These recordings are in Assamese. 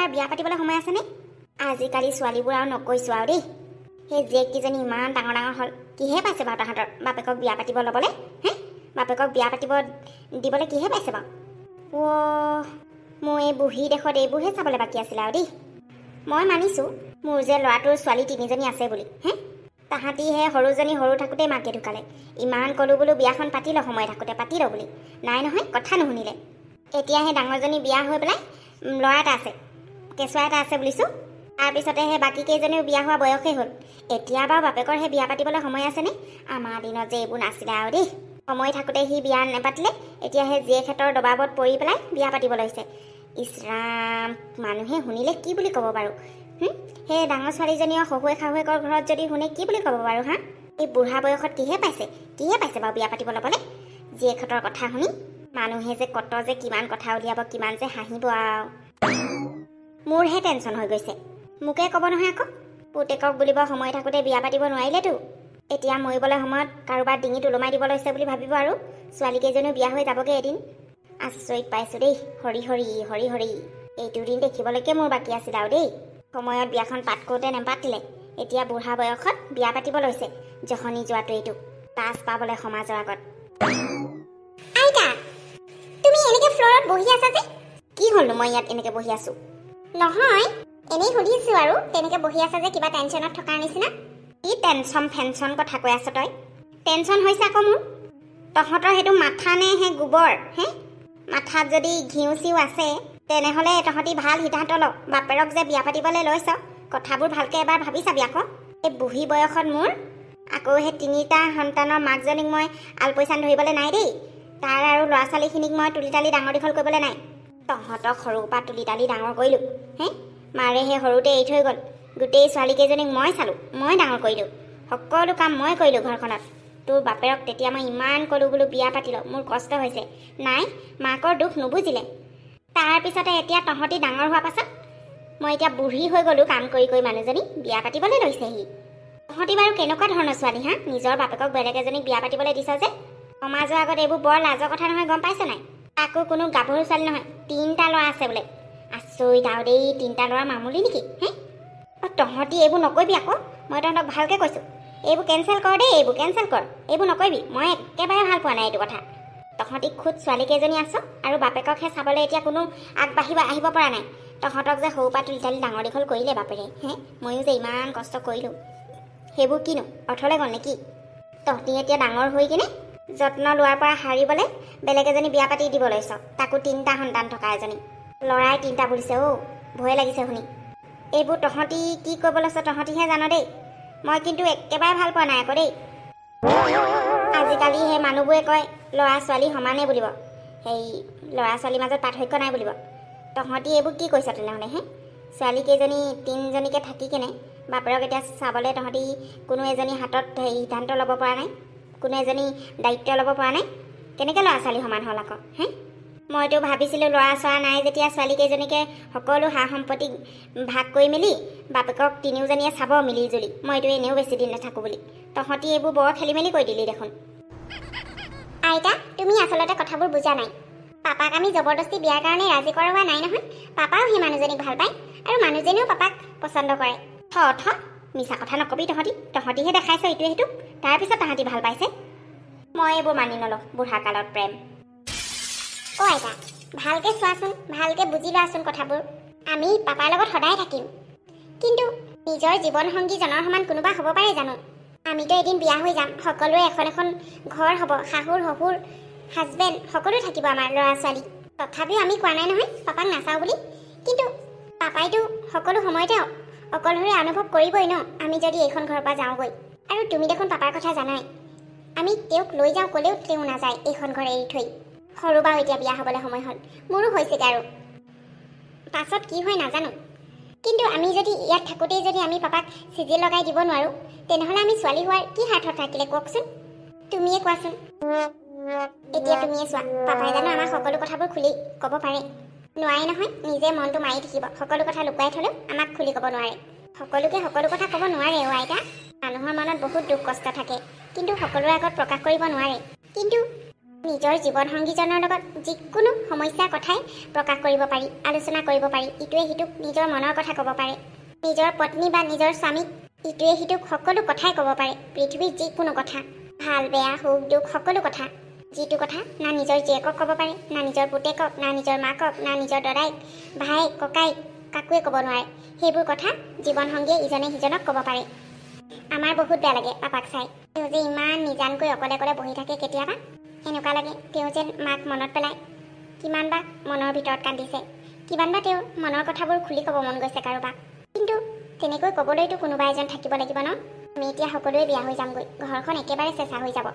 এবাৰ বিয়া পাতিবলৈ সময় আছেনে? আজিকালি ছোৱালীবোৰ আৰু নকৈছোঁ আৰু দেই। সেই জীয়েককেইজনী ইমান ডাঙৰ ডাঙৰ হ'ল, কিহে পাইছে বাৰু তাহাঁতৰ বাপেকক বিয়া পাতিব ল'বলৈ? হে, বাপেকক বিয়া পাতিব দিবলৈ কিহে পাইছে বাৰু? অ' মোৰ এই বুঢ়ী দেশত এইবোৰহে চাবলৈ বাকী আছিলে আৰু দেই। মই মানিছোঁ মোৰ যে ল'ৰাটোৰ ছোৱালী 3জনী আছে বুলি। হে, তাহাঁতি হে সৰুজনী সৰু থাকোঁতেই মাকে ঢুকালে। ইমান ক'লোঁ বোলো বিয়াখন পাতি ল, সময় থাকোঁতে পাতি ল বুলি। নাই নহয়, কথা নুশুনিলে। এতিয়া সেই ডাঙৰজনী বিয়া হৈ পেলাই ল'ৰা এটা আছে, কেঁচুৱা এটা আছে বুলিছোঁ। তাৰপিছতে সেই বাকী কেইজনীও বিয়া হোৱা বয়সেই হ'ল। এতিয়া বাৰু বাপেকৰ সেই বিয়া পাতিবলৈ সময় আছেনে? আমাৰ দিনত যে এইবোৰ নাছিলে আৰু দেই। সময় থাকোঁতে সি বিয়া নেপাতিলে, এতিয়া সেই জীয়েকহঁতৰ দবাবত পৰি পেলাই বিয়া পাতিব লৈছে। ইছৰাম, মানুহে শুনিলে কি বুলি ক'ব বাৰু? সেই ডাঙৰ ছোৱালীজনীও শহুৱেক শাহুৱেকৰ ঘৰত যদি শুনে কি বুলি ক'ব বাৰু? হা, এই বুঢ়া বয়সত কিহে পাইছে বাৰু বিয়া পাতিব ল'বলৈ? জীয়েকহঁতৰ কথা শুনি মানুহে যে কত যে কিমান কথা উলিয়াব, কিমান যে হাঁহিব আৰু। মোৰহে টেনশ্যন হৈ গৈছে। মোকে ক'ব নহয় আকৌ, পুতেকক বুলিব সময় থাকোঁতে বিয়া পাতিব নোৱাৰিলেতো। এতিয়া মৰিবলৈ সময়ত কাৰোবাৰ ডিঙিত ওলমাই দিব লৈছে বুলি ভাবিব আৰু। ছোৱালীকেইজনীও বিয়া হৈ যাবগৈ এদিন। আচৰিত পাইছোঁ দেই। হৰি হৰি হৰি হৰি, এইটো দিন দেখিবলৈকে মোৰ বাকী আছিল আৰু দেই। সময়ত বিয়াখন পাত কৰোঁতে নেপাতিলে, এতিয়া বুঢ়া বয়সত বিয়া পাতিব লৈছে। জহনি যোৱাটো এইটো লাজ পাবলৈ সমাজৰ আগত। আইতা, তুমি এনেকৈ ফ্ল'ৰত বহি আছা যে? কি হ'লনো মই ইয়াত এনেকৈ বহি আছোঁ? নহয়, এনেই সুধিছোঁ আৰু, তেনেকৈ বহি আছা যে কিবা টেনশ্যনত থকাৰ নিচিনা। কি টেনশ্যন ফেনশ্যন কথা কৈ আছ তই? টেনশ্যন হৈছে আকৌ মোৰ। তহঁতৰ সেইটো মাথা নে হে গোবৰ? হে, মাথাত যদি ঘিউ চিউ আছে তেনেহ'লে তহঁতি ভাল সিদ্ধান্ত ল। বাপেৰক যে বিয়া পাতিবলৈ লৈছ, কথাবোৰ ভালকৈ এবাৰ ভাবি চাবি আকৌ। এই বুঢ়ী বয়সত মোৰ আকৌ সেই 3টা সন্তানৰ মাকজনীক মই আলপৈচান ধৰিবলৈ নাই দেই। তাৰ আৰু ল'ৰা ছোৱালীখিনিক মই তুলি তালি ডাঙৰ দীঘল কৰিবলৈ নাই। তহঁতক সৰুৰ পৰা তুলি তালি ডাঙৰ কৰিলোঁ। হে, মাৰে সেই সৰুতে এৰি থৈ গ'ল। গোটেই ছোৱালীকেইজনীক মই চালোঁ, মই ডাঙৰ কৰিলোঁ। সকলো কাম মই কৰিলোঁ ঘৰখনত। তোৰ বাপেৰক তেতিয়া মই ইমান ক'লোঁ বোলো বিয়া পাতি ল, মোৰ কষ্ট হৈছে। নাই, মাকৰ দুখ নুবুজিলে। তাৰপিছতে এতিয়া তহঁতি ডাঙৰ হোৱাৰ পাছত মই এতিয়া বুঢ়ী হৈ গ'লোঁ, কাম কৰি কৰি মানুহজনী বিয়া পাতিবলৈ লৈছেহি। তহঁতি বাৰু কেনেকুৱা ধৰণৰ ছোৱালী? হা, নিজৰ বাপেকক বেলেগ এজনীক বিয়া পাতিবলৈ দিছ যে? সমাজৰ আগত এইবোৰ বৰ লাজৰ কথা নহয়, গম পাইছ নাই? আকৌ কোনো গাভৰু ছোৱালী নহয়, 3টা ল'ৰা আছে বোলে। আচৰিত আৰু দেই, 3টা ল'ৰা মামুলি নেকি? হে, তহঁতি এইবোৰ নকৰিবি আকৌ। মই তহঁতক ভালকৈ কৈছোঁ, এইবোৰ কেঞ্চেল কৰ দেই, এইবোৰ কেঞ্চেল কৰ, এইবোৰ নকৰিবি। মই একেবাৰে ভাল পোৱা নাই এইটো কথা। তহঁতি খুদ ছোৱালীকেইজনী আছ আৰু বাপেককহে চাবলৈ এতিয়া কোনো আহিব পৰা নাই। তহঁতক যে সৰুৰ পৰা তুলি তালি ডাঙৰ দীঘল কৰিলে বাপেৰে। হে, ময়ো যে ইমান কষ্ট কৰিলোঁ, সেইবোৰ কিনো অৰ্থলে গ'ল নেকি? তহঁতি এতিয়া ডাঙৰ হৈ কিনে যত্ন লোৱাৰ পৰা হাৰিবলৈ বেলেগ এজনী বিয়া পাতি দিব লৈছ, তাকো 3টা সন্তান থকা এজনী। ল'ৰাই 3টা বুলিছে। ভয়ে লাগিছে শুনি। এইবোৰ তহঁতি কি কৰিব লৈছ তহঁতিহে জান দেই। মই কিন্তু একেবাৰে ভাল পোৱা নাই আকৌ দেই। আজিকালি সেই মানুহবোৰে কয় ল'ৰা ছোৱালী সমানেই বুলিব, সেই ল'ৰা ছোৱালীৰ মাজত পাৰ্থক্য নাই বুলিব। তহঁতি এইবোৰ কি কৈছ তেনেহ'লে? হে, ছোৱালীকেইজনী 3জনীকে থাকি কেনে বাপেৰক এতিয়া চাবলৈ তহঁতি কোনো এজনী হাতত সিদ্ধান্ত ল'ব পৰা নাই, কোনো এজনী দায়িত্ব ল'ব পৰা নাই। কেনেকৈ ল'ৰা ছোৱালী সমান হ'ল আকৌ? হে, মইতো ভাবিছিলোঁ ল'ৰা ছোৱালী নাই যেতিয়া ছোৱালীকেইজনীকে সকলো সা সম্পত্তি ভাগ কৰি মেলি বাপেকক 3জনীয়ে চাব মিলি জুলি, মইতো এনেও বেছি দিন নাথাকোঁ বুলি। তহঁতি এইবোৰ বৰ খেলি মেলি কৰি দিলি দেখোন। আইতা, তুমি আচলতে কথাবোৰ বুজা নাই। পাপাক আমি জবৰদস্তি বিয়াৰ কাৰণে ৰাজি কৰোৱা নাই নহয়। পাপাও সেই মানুহজনীক ভাল পায় আৰু মানুহজনীও পাপাক পচন্দ কৰে। মিছা কথা নকবি। তহঁতিহে দেখাইছ ইটোৱে সিটোক, তাৰপিছত তাহাঁতি ভাল পাইছে। মই এইবোৰ মানি নলওঁ, বুঢ়া কালত প্ৰেম। আইতা, ভালকৈ চোৱাচোন, ভালকৈ বুজি লোৱাচোন কথাবোৰ। আমি পাপাৰ লগত সদায় থাকিম, কিন্তু নিজৰ জীৱন সংগীজনৰ সমান কোনোবা হ'ব পাৰে জানো? আমিতো এদিন বিয়া হৈ যাম, সকলোৰে এখন এখন ঘৰ হ'ব, শাহুৰ শহুৰ হাজবেণ্ড সকলো থাকিব আমাৰ ল'ৰা ছোৱালী। তথাপিও আমি কোৱা নাই নহয় পাপাক নাচাওঁ বুলি। কিন্তু পাপাইতো সকলো সময়তে অকলশৰে অনুভৱ কৰিবই ন, আমি যদি এইখন ঘৰৰ পৰা যাওঁগৈ। আৰু তুমি দেখোন পাপাৰ কথা জানাই, আমি তেওঁক লৈ যাওঁ ক'লেও তেওঁ নাযায় এইখন ঘৰ এৰি থৈ। সৰু বাৰু এতিয়া বিয়া হ'বলৈ সময় হ'ল, মোৰো হৈছেগৈ আৰু পাছত কি হয় নাজানো। কিন্তু আমি যদি ইয়াত থাকোঁতেই যদি আমি পাপাক চিজিল লগাই দিব নোৱাৰোঁ, তেনেহ'লে আমি ছোৱালী হোৱাৰ কি স্বাৰ্থ থাকিলে কওকচোন? তুমিয়ে কোৱাচোন। এতিয়া তুমিয়ে চোৱা, পাপাই জানো আমাক সকলো কথাবোৰ খুলি ক'ব পাৰে? নোৱাৰে নহয়। নিজে মনটো মাৰি থাকিব, সকলো কথা লুকুৱাই থ'লেও আমাক খুলি ক'ব নোৱাৰে। সকলোকে সকলো কথা ক'ব নোৱাৰে আইতা। মানুহৰ মনত বহুত দুখ কষ্ট থাকে, কিন্তু সকলোৰে আগত প্ৰকাশ কৰিব নোৱাৰে। কিন্তু নিজৰ জীৱনসংগীজনৰ লগত যিকোনো সমস্যাৰ কথাই প্ৰকাশ কৰিব পাৰি, আলোচনা কৰিব পাৰি। ইটোৱে সিটোক নিজৰ মনৰ কথা ক'ব পাৰে। নিজৰ পত্নী বা নিজৰ স্বামীক ইটোৱে সিটোক সকলো কথাই ক'ব পাৰে। পৃথিৱীৰ যিকোনো কথা, ভাল বেয়া সুখ দুখ সকলো কথা, যিটো কথা না নিজৰ জীয়েকক ক'ব পাৰে, না নিজৰ পুতেকক, না নিজৰ মাকক, না নিজৰ দদাইক, ভাইক, ককাইক, কাকোৱে ক'ব নোৱাৰে। সেইবোৰ কথা জীৱনসংগীয়ে ইজনে সিজনক ক'ব পাৰে। আমাৰ বহুত বেয়া লাগে পাপাক চাই। তেওঁ যে ইমান নিজানকৈ অকলে অকলে বহি থাকে। কেতিয়াবা এনেকুৱা লাগে তেওঁ যেন মাক মনত পেলাই কিমান বা মনৰ ভিতৰত কান্দিছে, কিমান বা তেওঁৰ মনৰ কথাবোৰ খুলি ক'ব মন গৈছে কাৰোবাক। কিন্তু তেনেকৈ ক'বলৈতো কোনোবা এজন থাকিব লাগিব ন। আমি এতিয়া সকলোৱে বিয়া হৈ যামগৈ, ঘৰখন একেবাৰে চেঁচা হৈ যাব।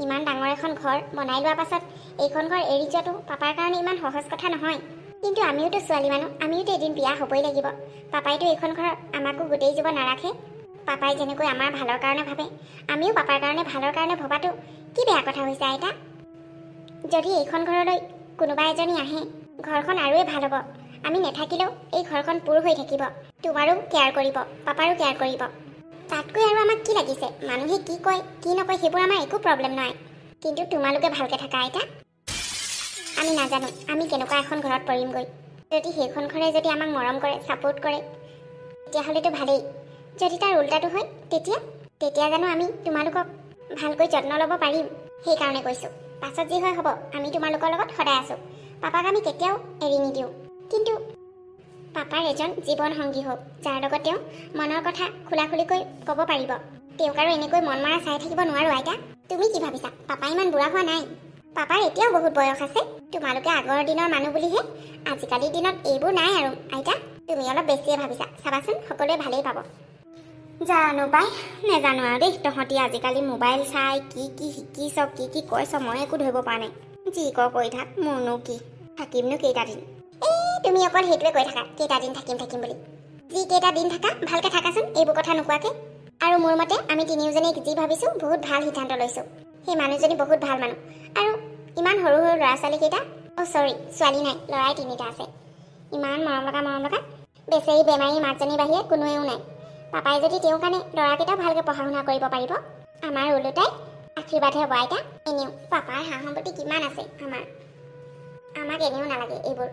ইমান ডাঙৰ এখন ঘৰ বনাই লোৱাৰ পাছত এইখন ঘৰ এৰি যোৱাটো পাপাৰ কাৰণে ইমান সহজ কথা নহয়। কিন্তু আমিওতো ছোৱালী মানুহ, আমিওতো এদিন বিয়া হ'বই লাগিব। পাপাইতো এইখন ঘৰত আমাকো গোটেই জীৱন নাৰাখে। পাপাই যেনেকৈ আমাৰ ভালৰ কাৰণে ভাবে, আমিও পাপাৰ কাৰণে ভালৰ কাৰণে ভবাটো কি বেয়া কথা হৈছে আইতা? যদি এইখন ঘৰলৈ কোনোবা এজনী আহে, ঘৰখন আৰুৱে ভাল হ'ব। আমি নাথাকিলেও এই ঘৰখন পূৰ হৈ থাকিব। তোমাৰো কেয়াৰ কৰিব, পাপাৰো কেয়াৰ কৰিব। তাতকৈ আৰু আমাক কি লাগিছে? মানুহে কি কয় কি নকয় সেইবোৰ আমাৰ একো প্ৰব্লেম নাই। কিন্তু তোমালোকে ভালকৈ থাকা আইতা। আমি নাজানো আমি কেনেকুৱা এখন ঘৰত পৰিমগৈ। যদি সেইখন ঘৰে যদি আমাক মৰম কৰে, ছাপোৰ্ট কৰে, তেতিয়াহ'লেতো ভালেই। যদি তাৰ উল্টাটো হয় তেতিয়া জানো আমি তোমালোকক ভালকৈ যত্ন ল'ব পাৰিম? সেইকাৰণে কৈছোঁ, পাছত যি হয় হ'ব। আমি তোমালোকৰ লগত সদায় আছোঁ। পাপাক আমি কেতিয়াও এৰি নিদিওঁ। কিন্তু পাপাৰ এজন জীৱন সংগী হওক, যাৰ লগত তেওঁ মনৰ কথা খোলাখুলিকৈ ক'ব পাৰিব। তেওঁক আৰু এনেকৈ মন মৰা চাই থাকিব নোৱাৰোঁ আইতা। তুমি কি ভাবিছা? পাপা ইমান বুঢ়া হোৱা নাই। পাপাৰ এতিয়াও বহুত বয়স আছে। তোমালোকে আগৰ দিনৰ মানুহ বুলিহে, আজিকালিৰ দিনত এইবোৰ নাই আৰু আইতা। তুমি অলপ বেছিয়ে ভাবিছা। চাবাচোন সকলোৱে ভালেই পাব। জানো পাই, নেজানো আৰু দেই। তহঁতি আজিকালি মোবাইল চাই কি কি শিকিছ, কি কি কৈছ, মই একো ধৰিব পৰা নাই। যি কৈ থাক, মোৰনো কি, থাকিমনো কেইটা দিন। তুমি অকল সেইটোৱে কৈ থাকা, কেইটা দিন থাকিম বুলি। যি কেইটা দিন থাকা ভালকৈ থাকাচোন, এইবোৰ কথা নোকোৱাকৈ। আৰু মোৰ মতে আমি তিনিওজনে যি ভাবিছোঁ বহুত ভাল সিদ্ধান্ত লৈছোঁ। সেই মানুহজনী বহুত ভাল মানুহ। আৰু ইমান সৰু সৰু ল'ৰা ছোৱালীকেইটা, চৰি ছোৱালী নাই, ল'ৰাই 3টা আছে। ইমান মৰম লগা বেচেৰি বেমাৰী মাকজনীৰ বাহিৰে কোনোৱেও নাই। পাপাই যদি তেওঁৰ কাৰণে ল'ৰাকেইটা ভালকৈ পঢ়া শুনা কৰিব পাৰিব, আমাৰ ওলোটাই আশীৰ্বাদহে হ'ব আইতা। এনেও পাপাৰ সা সম্পত্তি কিমান আছে, আমাক এনেও নালাগে এইবোৰ।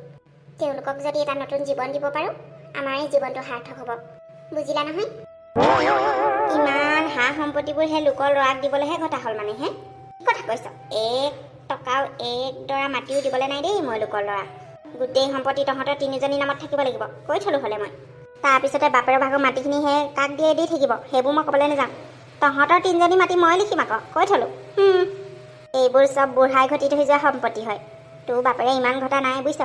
তেওঁলোকক যদি এটা নতুন জীৱন দিব পাৰোঁ, আমাৰ এই জীৱনটো সাৰ্থক হ'ব। বুজিলা নহয়? ইমান সা সম্পত্তিবোৰ সেই লোকৰ ল'ৰাক দিবলৈহে ঘটা হ'ল মানে হে? কি কথা কৈছ? 1 টকাও 1 ডৰা মাটিও দিবলৈ নাই দেই মই লোকৰ ল'ৰাক। গোটেই সম্পত্তি তহঁতৰ 3জনী নামত থাকিব লাগিব, কৈ থলোঁ হ'লে মই। তাৰপিছতে বাপেৰৰ ভাগৰ মাটিখিনি সেই কাক দিয়ে দি থাকিব, সেইবোৰ মই ক'বলৈ নাযাওঁ। তহঁতৰ 3জনী মাটি মই লিখিম আকৌ, কৈ থলোঁ। এইবোৰ চব বুঢ়াই ঘটি থৈ যোৱা সম্পত্তি হয়। তোৰ বাপেৰে ইমান ঘটা নাই বুজিছ।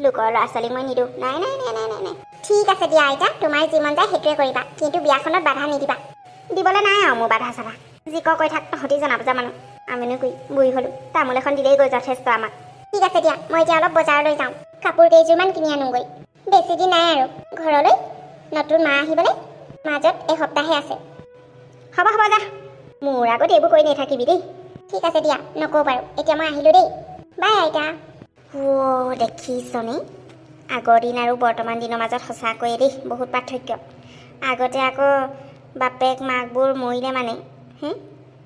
লোকৰ ল'ৰা ছোৱালীক মই নিদিওঁ। নাই। ঠিক আছে দিয়া আইতা, তোমাৰ যি মন যায় সেইটোৱে কৰিবা। কিন্তু বিয়াখনত বাধা নিদিবা। দিবলৈ নাই আৰু মোৰ বাধা চাধা। যি কৈ থাক, তহঁতি জনা বুজা মানুহ। আমিনো কি বুঢ়ী হ'লোঁ, তামোল এখন দিলেই গৈ যথেষ্ট আমাক। ঠিক আছে দিয়া, মই এতিয়া অলপ বজাৰলৈ যাওঁ। কাপোৰ কেইযোৰমান কিনি আনোগৈ। বেছি দিন নাই আৰু ঘৰলৈ নতুন মা আহিবলৈ, মাজত এসপ্তাহে আছে। হ'ব যা, মোৰ আগত এইবোৰ কৰি নাথাকিবি দেই। ঠিক আছে দিয়া, নকওঁ বাৰু। এতিয়া মই আহিলোঁ দেই। বাই আইতা। দেখিছনে, আগৰ দিন আৰু বৰ্তমান দিনৰ মাজত সঁচাকৈয়ে দেই বহুত পাৰ্থক্য। আগতে আকৌ বাপেক মাকবোৰ মৰিলে মানে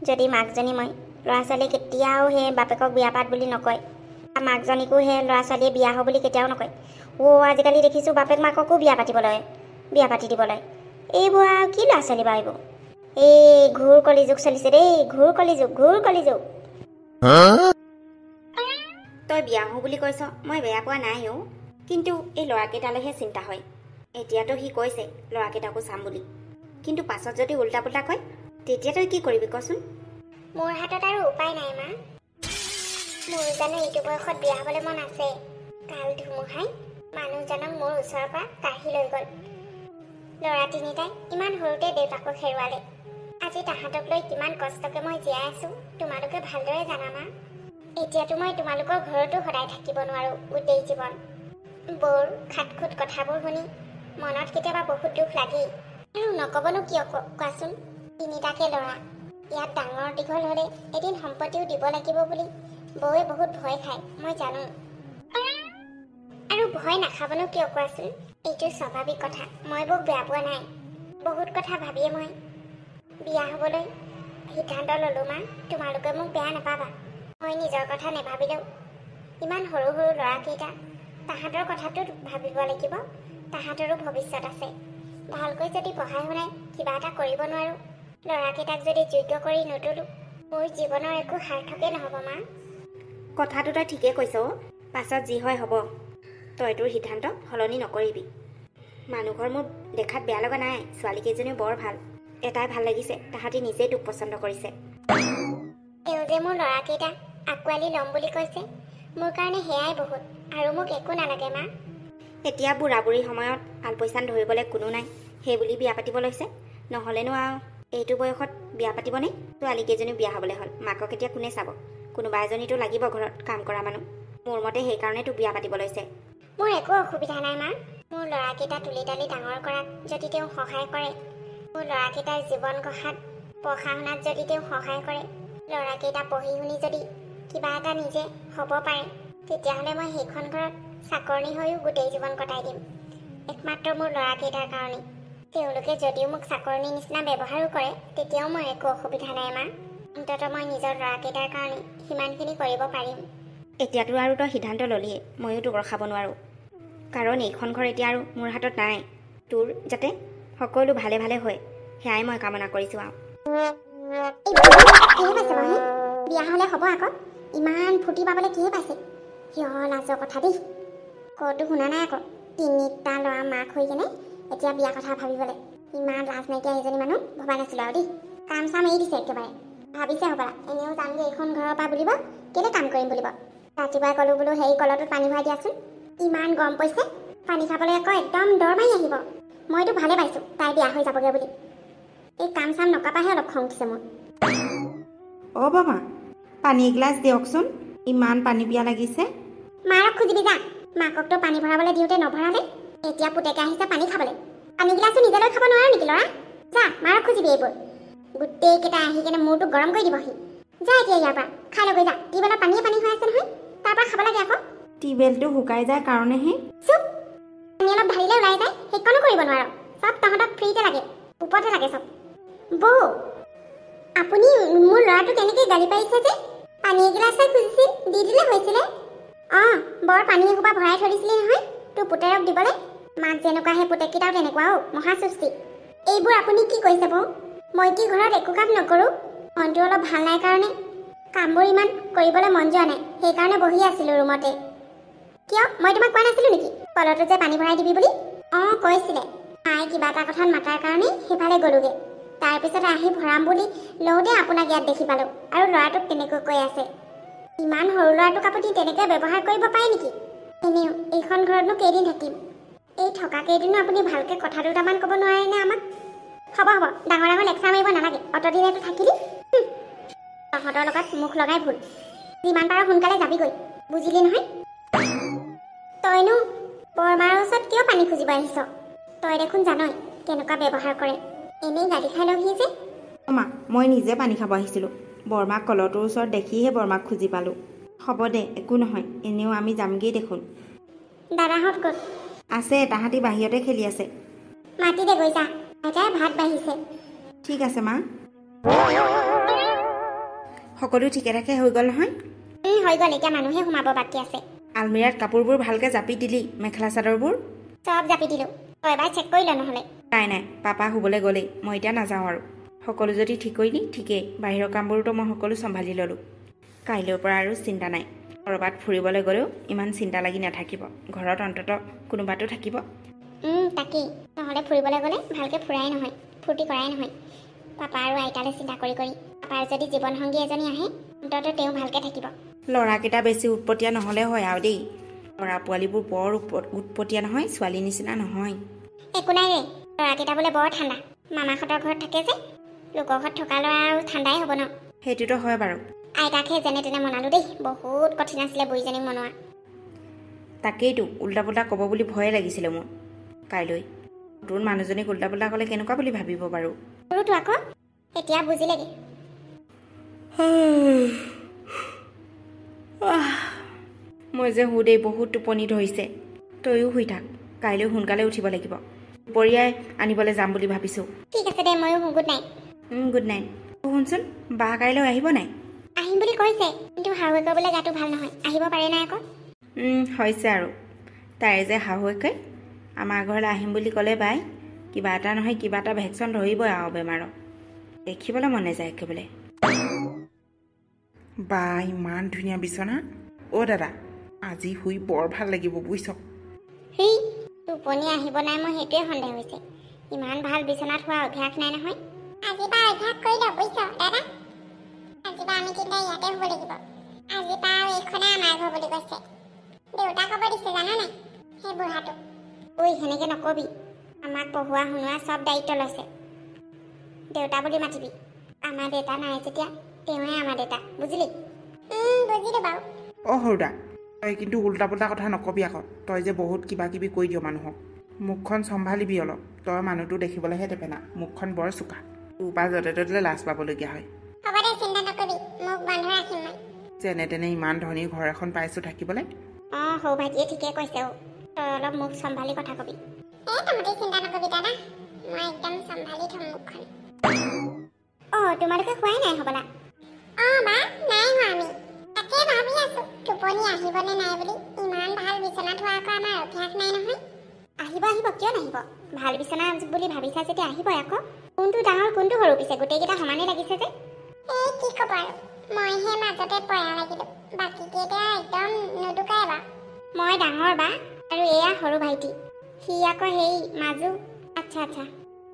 যদি মাকজনী মই, ল'ৰা ছোৱালীয়ে কেতিয়াও সেই বাপেকক বিয়া পাত বুলি নকয়। মাকজনীকো সেই ল'ৰা ছোৱালীয়ে বিয়া হ'ব বুলি কেতিয়াও নকয়। আজিকালি দেখিছোঁ বাপেক মাককো বিয়া পাতি দিবলৈ। এইবোৰ আৰু কি ল'ৰা ছোৱালী বাৰু এইবোৰ? এই ঘূৰ কলিযুগ চলিছে দেই, ঘূৰ কলিযুগ। তই বিয়া হওঁ বুলি কৈছ, মই বেয়া পোৱা নাই অ'। কিন্তু এই ল'ৰাকেইটালৈহে চিন্তা হয়। এতিয়াতো সি কৈছে ল'ৰাকেইটাকো চাম বুলি, কিন্তু পাছত যদি উল্টা পুল্টা কয়, তেতিয়া তই কি কৰিবি কচোন? মোৰ হাতত আৰু উপায় নাই মা। মোৰ জানো এইটো বয়সত বিয়া হ'বলৈ মন আছে? কাল ধুমুহাই মানুহজনক মোৰ ওচৰৰ পৰা কাঢ়ি লৈ গ'ল। ল'ৰা 3টাই ইমান সৰুতে দেউতাকক হেৰুৱালে। আজি তাহাঁতক লৈ কিমান কষ্টকে মই জীয়াই আছোঁ তোমালোকে ভালদৰে জানা মা। এতিয়াতো মই তোমালোকৰ ঘৰতো সদায় থাকিব নোৱাৰোঁ গোটেই জীৱন। বৰ খাটখুট কথাবোৰ শুনি মনত কেতিয়াবা বহুত দুখ লাগেই। আৰু নক'বনো কিয় কোৱাচোন? 3টাকে ল'ৰা, ইয়াত ডাঙৰ দীঘল হ'লে এদিন সম্পত্তিও দিব লাগিব বুলি বৌয়ে বহুত ভয় খায়, মই জানো। আৰু ভয় নাখাবনো কিয় কোৱাচোন? এইটো স্বাভাৱিক কথা। মই বৌক বেয়া পোৱা নাই। বহুত কথা ভাবিয়ে মই বিয়া হ'বলৈ সিদ্ধান্ত ল'লোঁ মা। তোমালোকে মোক বেয়া নাপাবা। মই নিজৰ কথা নাভাবিলেও ইমান সৰু সৰু ল'ৰাকেইটা তাহাঁতৰ কথাটো ভাবিব লাগিব। তাহাঁতৰো ভৱিষ্যত আছে। ভালকৈ যদি পঢ়াই শুনাই কিবা এটা কৰিব নোৱাৰোঁ, ল'ৰাকেইটাক যদি যোগ্য কৰি নতুলোঁ, মোৰ জীৱনৰ একো সাৰ্থকেই নহ'ব মা। কথাটো তই ঠিকেই কৈছ। পাছত যি হয় হ'ব। তই তোৰ সিদ্ধান্ত সলনি নকৰিবি। মানুহঘৰ মোৰ দেখাত বেয়া লগা নাই। ছোৱালীকেইজনীও বৰ ভাল। এটাই ভাল লাগিছে, তাহাঁতি নিজেই তোক পচন্দ কৰিছে। তেওঁ যে মোৰ ল'ৰাকেইটা আঁকোৱালি ল'ম বুলি কৈছে, মোৰ কাৰণে সেয়াই বহুত। আৰু মোক একো নালাগে মা। এতিয়া বুঢ়া বুঢ়ীৰ সময়ত আলপৈচান ধৰিবলৈ কোনো নাই, সেই বুলি বিয়া পাতিব লৈছে। নহ'লেনো আৰু এইটো বয়সত বিয়া পাতিবনে? ছোৱালীকেইজনী বিয়া হ'বলৈ হ'ল, মাকক এতিয়া কোনে চাব? কোনোবা এজনীতো লাগিব ঘৰত কাম কৰা মানুহ। মোৰ মতে সেইকাৰণে তোক বিয়া পাতিব লৈছে। মোৰ একো অসুবিধা নাই মা। মোৰ ল'ৰাকেইটা তুলি তালি ডাঙৰ কৰাত যদি তেওঁ সহায় কৰে, মোৰ ল'ৰাকেইটাৰ জীৱন গঢ়াত পঢ়া শুনাত যদি তেওঁ সহায় কৰে, ল'ৰাকেইটা পঢ়ি শুনি যদি কিবা এটা নিজে হ'ব পাৰে, তেতিয়াহ'লে মই সেইখন ঘৰত চাকৰণী হৈও গোটেই জীৱন কটাই দিম। একমাত্ৰ মোৰ ল'ৰাকেইটাৰ কাৰণে। তেওঁলোকে যদিও মোক চাকৰণীৰ নিচিনা ব্যৱহাৰো কৰে, তেতিয়াও মোৰ একো অসুবিধা নাই মা। অন্ততঃ মই নিজৰ ল'ৰাকেইটাৰ কাৰণে সিমানখিনি কৰিব পাৰিম। এতিয়াতো আৰু তই সিদ্ধান্ত ল'লিয়ে, ময়ো তোক ৰখাব নোৱাৰোঁ। কাৰণ এইখন ঘৰ এতিয়া আৰু মোৰ হাতত নাই। তোৰ যাতে সকলো ভালে ভালে হয়, সেয়াই মই কামনা কৰিছোঁ আৰু। বিয়া হ'লে হ'ব আকৌ। ইমান ফূৰ্তি পাবলৈ কিহে পাইছে? সিয় লাজৰ কথা দেই। ক'তো শুনা নাই আকৌ। তিনিটা ল'ৰা মাক হৈ কেনে এতিয়া বিয়া কথা ভাবিবলৈ ইমান লাজ নাইকিয়া এজনী মানুহ ভবা নাছিলোঁ আৰু দেই। কাম চাম এৰি দিছে একেবাৰে। ভাবিছে হ'বলা এনেও যামগৈ এইখন ঘৰৰ পৰা বুলিব, কেলৈ কাম কৰিম বুলিব। ৰাতিপুৱাই ক'লোঁ বোলো হেৰি কলটোত পানী ভৰাই দিয়াচোন। ইমান গৰম পৰিছে, পানী খাবলৈ আকৌ একদম দৰ মাৰি আহিব। মইতো ভালে পাইছোঁ তাই বিয়া হৈ যাবগৈ বুলি। এই কাম চাম নকৰাপাহে অলপ খং উঠিছে মোৰ। অ' বাবা, পানী এগিলাচ দিয়কচোন, ইমান পানী পিয়া লাগিছে। মাৰক খুজিবি যা। মাককতো পানী ভৰাবলৈ দিওঁতে নভৰালে, এতিয়া পুতেকে আহিছে পানী খাবলৈ। পানীগিলাচো নিজে লৈ খাব নোৱাৰো নেকি ল'ৰা? যা মাৰক খুজিবি এইবোৰ। গোটেইকেইটা আহি কেনে মূৰটো গৰম কৰি দিবহি। যা এতিয়া ইয়াৰ পৰা খাই লৈ যা। টিউবেলৰ পানীয়ে পানী হৈ আছে নহয়, তাৰ পৰা খাব লাগে আকৌ। টিউবেলটো শুকাই যায় কাৰণেহে। চুপ। পানী অলপ ঢালিলে ওলাই যায়, সেইকণো কৰিব নোৱাৰো। চব তহঁতক ফ্ৰীতে লাগে, ওপৰতে লাগে চব। বৌ, আপুনি মোৰ ল'ৰাটো কেনেকৈ গালি পাৰিছে যে? পানী এগিলাচে খুজিছিল, দি দিলে হৈছিলে। অঁ, বৰ পানী এসোপা ভৰাই থৈ দিছিলি নহয় তোৰ পুতেৰক দিবলৈ। মাক যেনেকুৱা সেই পুতেককেইটাও তেনেকুৱা অ' মহাসৃষ্টি। এইবোৰ আপুনি কি কৈছে বৌ? মই কি ঘৰত একো কাম নকৰোঁ? মনটো অলপ ভাল নাই কাৰণে কামবোৰ ইমান কৰিবলৈ মন যোৱা নাই, সেইকাৰণে বহি আছিলোঁ ৰুমতে। কিয়, মই তোমাক কোৱা নাছিলোঁ নেকি কলটো যে পানী ভৰাই দিবি বুলি? অঁ কৈছিলে। মায়ে কিবা এটা কথাত মাতাৰ কাৰণে সেইফালে গ'লোগৈ। তাৰপিছত আহি ভৰাম বুলি লওঁতে আপোনাক ইয়াত দেখি পালোঁ, আৰু ল'ৰাটোক তেনেকৈ কৈ আছে। ইমান সৰু ল'ৰাটোক আপুনি তেনেকৈ ব্যৱহাৰ কৰিব পাৰে নেকি? এনেও এইখন ঘৰতনো কেইদিন থাকিম? এই থকা কেইদিনো আপুনি ভালকৈ কথা দুটামান ক'ব নোৱাৰেনে আমাক? হ'ব হ'ব, ডাঙৰ ডাঙৰ লেকচাৰ মাৰিব নালাগে। অতদিনেতো থাকিলি। তহঁতৰ লগত মুখ লগাই ভুল। যিমান পাৰ সোনকালে যাবিগৈ, বুজিলি নহয়? তইনো বৰমাৰ ওচৰত কিয় পানী খুজিব আহিছ? তই দেখোন জানই কেনেকুৱা ব্যৱহাৰ কৰে। এনেই গালি খাই লহি যে। মা, মই নিজে পানী খাব আহিছিলোঁ। বৰমাক কলটোৰ ওচৰত দেখিহে বৰমাক খুজি পালোঁ। হ'ব দে, একো নহয়। এনেও আমি যামগেই দেখোন। দাদাহঁত ক'ত? আছে, তাহাঁতি বাহিৰতে খেলি আছে। মাতি দে গৈ যা। আইতাই ভাত বাঢ়িছে। ঠিক আছে মা। সকলো ঠিকে ঠাকে হৈ গ'ল নহয়? হৈ গ'ল, এতিয়া মানুহে সোমাব বাকী আছে। আলমিৰাত কাপোৰবোৰ ভালকৈ জাপি দিলি? মেখেলা চাদৰবোৰ চব জাপি দিলোঁ। তই এবাৰ চেক কৰি ল নহ'লে। নাই নাই, পাপা শুবলৈ গ'লেই, মই এতিয়া নাযাওঁ আৰু। সকলো যদি ঠিক কৰিলি ঠিকেই। বাহিৰৰ কামবোৰতো মই সকলো চম্ভালি ল'লোঁ। কাইলৈৰ পৰা আৰু চিন্তা নাই। ক'ৰবাত ফুৰিবলৈ গ'লেও ইমান চিন্তা লাগি নাথাকিব। ঘৰত অন্ততঃ কোনোবাটো থাকিব। তাকেই, নহ'লে ফুৰিবলৈ গ'লে ভালকৈ ফুৰাই নহয়, ফূৰ্তি কৰাই নহয়। পাপা আৰু আইতালৈ চিন্তা কৰি কৰি। পাপাৰ যদি জীৱনসংগী এজনী আহে, অন্ততঃ তেওঁ ভালকৈ থাকিব। ল'ৰাকেইটা বেছি উৎপতীয়া নহ'লে হয় আৰু দেই। ল'ৰা পোৱালিবোৰ বৰ উৎপতীয়া নহয়, ছোৱালীৰ নিচিনা নহয়। একো নাই ৰে, ল'ৰাকেইটা বোলে বৰ ঠাণ্ডা। মামাহঁতৰ ঘৰত থাকে যে। লোকৰ ঘৰত থকা ল'ৰা আৰু ঠাণ্ডাই হ'ব ন? সেইটোতো হয় বাৰু। আইতাকহে যেনে তেনে মনালোঁ দেই। বহুত কঠিন আছিলে বুঢ়ীজনীক মনোৱা। তাকেইতো, উল্টা পুল্টা ক'ব বুলি ভয়ে লাগিছিলে মোৰ। কাইলৈ তোৰ মানুহজনীক উল্টা পুল্টা ক'লে কেনেকুৱা বুলি ভাবিব বাৰু? সৰুতো আকৌ, এতিয়া বুজিলেগে। মই যে দেই, বহুত টোপনি ধৰিছে। তয়ো শুই থাক, কাইলৈ সোনকালে উঠিব লাগিব। দুপৰীয়াই আনিবলৈ যাম বুলি ভাবিছোঁ। ঠিক আছে দে, ময়ো গুড নাইট। Good night. শুনচোন, বা কাইলৈ আহিব নাই? আহিম বুলি কৈছে, কিন্তু শাহুৱেকৰ বোলে গাটো ভাল নহয়, আহিব পাৰে নাই আকৌ। হৈছে আৰু তাইৰ যে শাহুৱেকে আমাৰ ঘৰলৈ আহিম বুলি ক'লে বাই কিবা এটা নহয় কিবা এটা ভেকচিন ধৰিবই আৰু বেমাৰৰ। দেখিবলৈ মনে যায় একেবাৰে। বা ইমান ধুনীয়া বিচনা। অ' দাদা, আজি শুই বৰ ভাল লাগিব বুজিছ। সেই টোপনি আহিব নাই মোৰ সেইটোৱে সন্দেহ হৈছে। ইমান ভাল বিচনাত হোৱা অভ্যাস নাই নহয়। আজি পৰা অভ্যাস কৰি ল বুজিছ দাদা। আজি পৰা আমি কিন্তু ইয়াতে শুব লাগিব। আজি পৰা আৰু এইখনে আমাৰ ঘৰ বুলি কৈছে। দেউতাক ক'ব দিছে জানা নাই সেই বুঢ়াটো। ঐ সেনেকে নকবি, আমাক পঢ়োৱা শুনোৱা চব দায়িত্ব লৈছে। দেউতা বুলি মাতিবি। আমাৰ দেউতা নাই যেতিয়া তেওঁৱে আমাৰ দেউতা, বুজিলি? বুজিলো বাৰু। অ' সৰুদা, তই কিন্তু উল্টা পুল্টা কথা নকবি আকৌ। তই যে বহুত কিবা কিবি কৈ দিয় মানুহক। মুখখন চম্ভালিবি অলপ। তই মানুহটো দেখিবলৈহে টেপেনা, মুখখন বৰ চোকা। তোৰ পৰা য'তে ত'তে লাজ পাবলগীয়া হয়। হ'ব দে, চিন্তা নকৰিবি, মোক বন্ধ ৰাখিম মই। যেনে তেনে ইমান ধনী ঘৰ এখন পাইছোঁ থাকিবলৈ। অঁ সৌ ভাইটিয়ে ঠিকে কৈছে। তই অলপ মুখ চম্ভালি কথা কবি। তহঁতি চিন্তা নকৰিবি দাদা, মই একদম চম্ভালি থ'ম মুখখন। তোমালোকে খোৱাই নাই হ'বলা? বা নাই হোৱা আমি। তাকে ভাবি আছো টোপনি আহিবনে নাই বুলি। ইমান ভাল বিচনাত হোৱা আকৌ আমাৰ অভ্যাস নাই নহয়। আহিব আহিব, কিয় নাহিব? ভাল বিচনা বুলি ভাবিছা যেতিয়া আহিবই আকৌ। কোনটো ডাঙৰ কোনটো সৰু পিছে গোটেইকেইটা সমানেই লাগিছে যে। এই কি ক'ব আৰু, মইহে মাজতে পয়া লাগিলো, বাকীকেইটা একদম নুদুকাই বা। মই ডাঙৰ বা আৰু এয়া সৰু ভাইটি, সি আকৌ সেই মাজু। আচ্ছা আচ্ছা,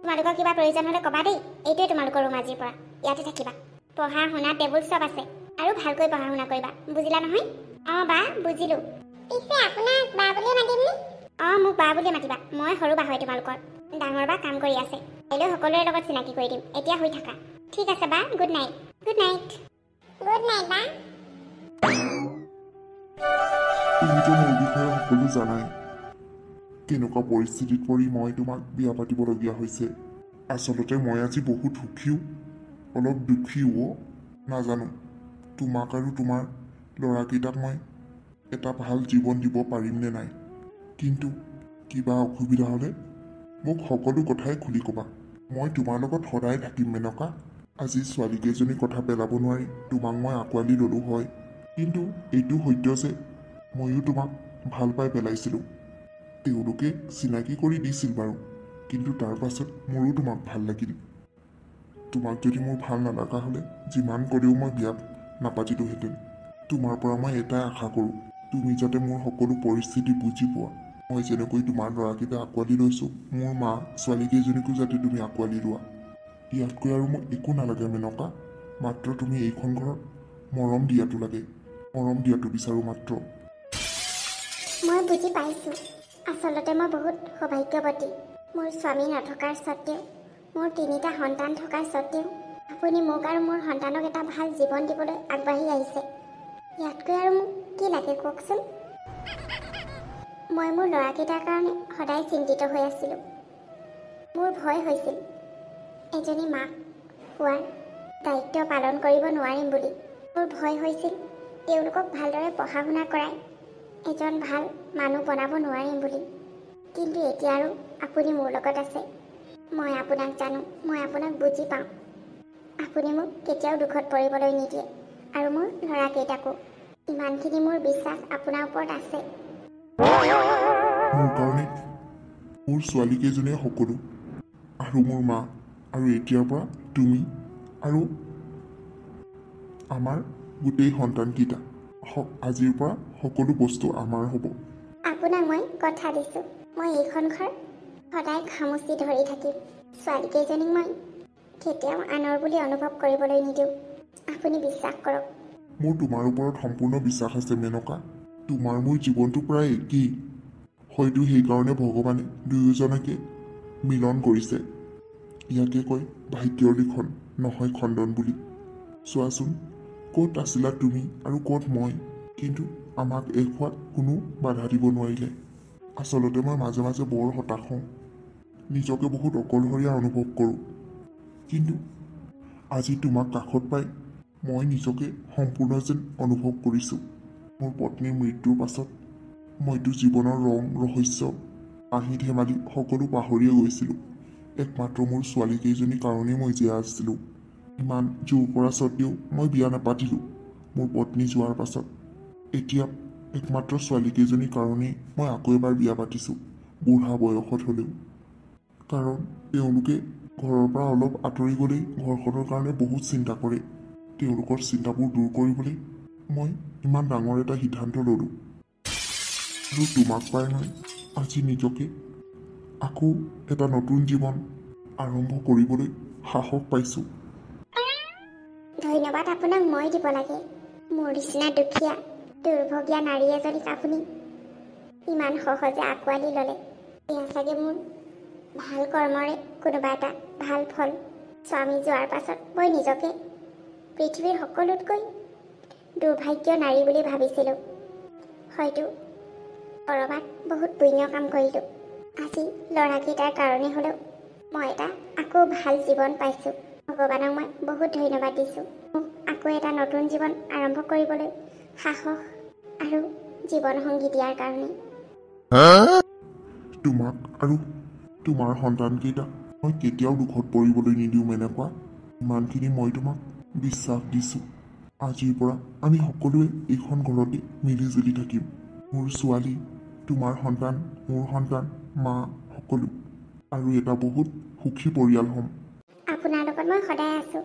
তোমালোকৰ কিবা প্ৰয়োজন হ'লে ক'বা দেই। এইটোৱে তোমালোকৰ ৰুম আজিৰ পৰা, ইয়াতে থাকিবা। পঢ়া শুনা টেবুল চব আছে, আৰু ভালকৈ পঢ়া শুনা কৰিবা, বুজিলা নহয়? অঁ বা বুজিলো। পিছে আপোনাক বা বুলিয়ে মাতিমনে? অঁ মোক বা বুলিয়ে মাতিবা, মই সৰু বা হয় তোমালোকৰ। ডাঙৰ বা কাম কৰি আছে, কাইলৈ সকলোৰে লগত চিনাকি কৰি দিম। এতিয়া শুই থাকা। ঠিক আছে বা, good night. Good night. Good night বা। তুমিতো মোৰ বিষয়ে সকলো জানাই, কেনেকুৱা পৰিস্থিতিত পৰি মই তোমাক বিয়া পাতিবলগীয়া হৈছে। আচলতে মই আজি বহুত সুখীও, অলপ দুখীও। নাজানো তোমাক আৰু তোমাৰ ল'ৰাকেইটাক মই এটা ভাল জীৱন দিব পাৰিম নে নাই, কিন্তু কিবা অসুবিধা হ'লে মোক সকলো কথাই খুলি ক'বা। মই তোমাৰ লগত সদায় থাকিম মেনকা। আজি ছোৱালীকেইজনীৰ কথা পেলাব নোৱাৰি তোমাক মই আঁকোৱালি ল'লোঁ হয়, কিন্তু এইটো সত্য যে ময়ো তোমাক ভাল পাই পেলাইছিলোঁ। তেওঁলোকে চিনাকি কৰি দিছিল বাৰু, কিন্তু তাৰ পাছত মোৰো তোমাক ভাল লাগিল। তোমাক যদি মোৰ ভাল নালাগা হ'লে যিমান কৰিও মই বিয়া নাপাতিলোহেঁতেন। তোমাৰ পৰা মই এটাই আশা কৰোঁ, তুমি যাতে মোৰ সকলো পৰিস্থিতি বুজি পোৱা। মই যেনেকৈ তোমাৰ ল'ৰাকেইটা আঁকোৱালি লৈছোঁ, মোৰ মা ছোৱালীকেইজনীকো যাতে তুমি আঁকোৱালি লোৱা। ইয়াতকৈ আৰু মোক একো নালাগে মেনকা। মাত্ৰ তুমি এইখন ঘৰত মৰম দিয়াটো লাগে, মৰম দিয়াটো বিচাৰোঁ মাত্ৰ। মই বুজি পাইছোঁ। আচলতে মই বহুত সৌভাগ্যৱতী। মোৰ স্বামী নথকাৰ স্বত্বেও, মোৰ 3টা সন্তান থকাৰ স্বত্বেও আপুনি মোক আৰু মোৰ সন্তানক এটা ভাল জীৱন দিবলৈ আগবাঢ়ি আহিছে। ইয়াতকৈ আৰু মোক কি লাগে কওকচোন? মই মোৰ ল'ৰাকেইটাৰ কাৰণে সদায় চিন্তিত হৈ আছিলোঁ। মোৰ ভয় হৈছিল এজনী মাক হোৱাৰ দায়িত্ব পালন কৰিব নোৱাৰিম বুলি। মোৰ ভয় হৈছিল তেওঁলোকক ভালদৰে পঢ়া শুনা কৰাই এজন ভাল মানুহ বনাব নোৱাৰিম বুলি। কিন্তু এতিয়া আৰু আপুনি মোৰ লগত আছে। মই আপোনাক জানো, মই আপোনাক বুজি পাওঁ। আপুনি মোক কেতিয়াও দুখত পৰিবলৈ নিদিয়ে, আৰু মোৰ ল'ৰাকেইটাকো। ইমানখিনি মোৰ বিশ্বাস আপোনাৰ ওপৰত আছে। মোৰ কাৰণে মোৰ ছোৱালীকেইজনীয়ে সকলো, আৰু মোৰ মা, আৰু এতিয়াৰ পৰা তুমি আৰু আমাৰ গোটেই সন্তানকেইটা। আজিৰ পৰা সকলো বস্তু আমাৰ হ'ব। আপোনাক মই কথা দিছোঁ, মই এইখন ঘৰ সদায় খামুচি ধৰি থাকিম। ছোৱালীকেইজনীক মই কেতিয়াও আনৰ বুলি অনুভৱ কৰিবলৈ নিদিওঁ। আপুনি বিশ্বাস কৰক। মোৰ তোমাৰ ওপৰত সম্পূৰ্ণ বিশ্বাস আছে মেনকা। তোমাৰ মোৰ জীৱনটো প্ৰায় একেই। হয়তো সেইকাৰণে ভগৱানে দুয়োজনকে মিলন কৰিছে। ইয়াকে কয় ভাগ্যৰ লিখন নহয় খণ্ডন বুলি। চোৱাচোন, ক'ত আছিলা তুমি আৰু ক'ত মই, কিন্তু আমাক এক হোৱাত কোনো বাধা দিব নোৱাৰিলে। আচলতে মই মাজে মাজে বৰ হতাশ হওঁ, নিজকে বহুত অকলশৰীয়া অনুভৱ কৰোঁ। কিন্তু আজি তোমাক কাষত পাই মই নিজকে সম্পূৰ্ণ যেন অনুভৱ কৰিছোঁ। মোৰ পত্নীৰ মৃত্যুৰ পাছত মইতো জীৱনৰ ৰং ৰহস্য, হাঁহি ধেমালি সকলো পাহৰিয়ে গৈছিলোঁ। একমাত্ৰ মোৰ ছোৱালীকেইজনীৰ কাৰণেই মই জীয়াই আছিলোঁ। ইমান জোৰ কৰা স্বত্বেও মই বিয়া নাপাতিলোঁ মোৰ পত্নী যোৱাৰ পাছত। এতিয়া একমাত্ৰ ছোৱালীকেইজনীৰ কাৰণেই মই আকৌ এবাৰ বিয়া পাতিছোঁ, বুঢ়া বয়সত হ'লেও। কাৰণ তেওঁলোকে ঘৰৰ পৰা অলপ আঁতৰি গ'লেই ঘৰখনৰ কাৰণে বহুত চিন্তা কৰে। তেওঁলোকৰ চিন্তাবোৰ দূৰ কৰিবলৈ মই ইমান ডাঙৰ এটা সিদ্ধান্ত ল'লোঁ। আৰু তোমাক পাই মই আজি নিজকে আকৌ এটা নতুন জীৱন আৰম্ভ কৰিবলৈ সাহস পাইছোঁ। ধন্যবাদ আপোনাক মই দিব লাগে। মোৰ নিচিনা দুখীয়া দুৰ্ভগীয়া নাৰী এজনীক আপুনি ইমান সহজে আঁকোৱালি ল'লে। এয়া চাগে মোৰ ভাল কৰ্মৰে কোনোবা এটা ভাল ফল। স্বামী যোৱাৰ পাছত মই নিজকে পৃথিৱীৰ সকলোতকৈ দুৰ্ভাগ্য নাৰী বুলি ভাবিছিলোঁ। হয়তো ক'ৰবাত বহুত পুণ্য কাম কৰিলোঁ। আজি ল'ৰাকেইটাৰ কাৰণে হ'লেও মই এটা আকৌ ভাল জীৱন পাইছোঁ। ভগৱানক মই বহুত ধন্যবাদ দিছোঁ, মোক আকৌ এটা নতুন জীৱন আৰম্ভ কৰিবলৈ সাহস আৰু জীৱন সংগী দিয়াৰ কাৰণে। তোমাক আৰু তোমাৰ সন্তানকেইটাক মই কেতিয়াও দুখত পৰিবলৈ নিদিওঁ মেনেকুৱা। ইমানখিনি মই তোমাক বিশ্বাস দিছোঁ। আজিৰ পৰা আমি সকলোৱে এইখন ঘৰতে মিলিজুলি থাকিম। মোৰ ছোৱালী, তোমাৰ সন্তান, মোৰ সন্তান, মা, সকলো। আৰু এটা বহুত সুখী পৰিয়াল হ'ম। আপোনাৰ লগত মই সদায় আছোঁ।